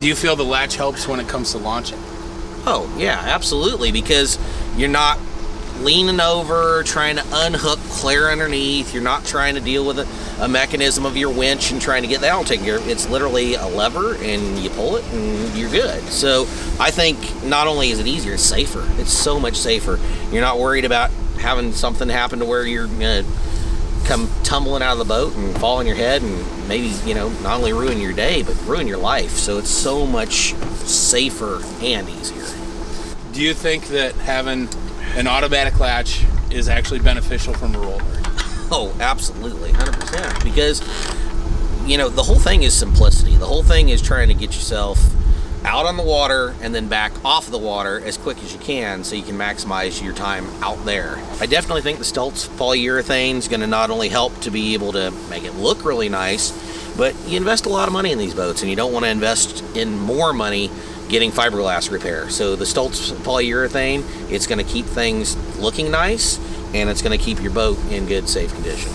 Do you feel the latch helps when it comes to launching? Oh, yeah, absolutely, because you're not leaning over, trying to unhook clear underneath. You're not trying to deal with a mechanism of your winch and trying to get that all taken care of. It's literally a lever, and you pull it, and you're good. So I think not only is it easier, it's safer. It's so much safer. You're not worried about having something happen to where you're going to come tumbling out of the boat and fall on your head and maybe, not only ruin your day, but ruin your life. So it's so much safer and easier. Do you think that having an automatic latch is actually beneficial from a roller? Oh, absolutely, 100%. Because, the whole thing is simplicity. The whole thing is trying to get yourself out on the water and then back off the water as quick as you can so you can maximize your time out there. I definitely think the Stoltz polyurethane is going to not only help to be able to make it look really nice, but you invest a lot of money in these boats and you don't want to invest in more money getting fiberglass repair. So the Stoltz polyurethane, it's going to keep things looking nice and it's going to keep your boat in good, safe condition.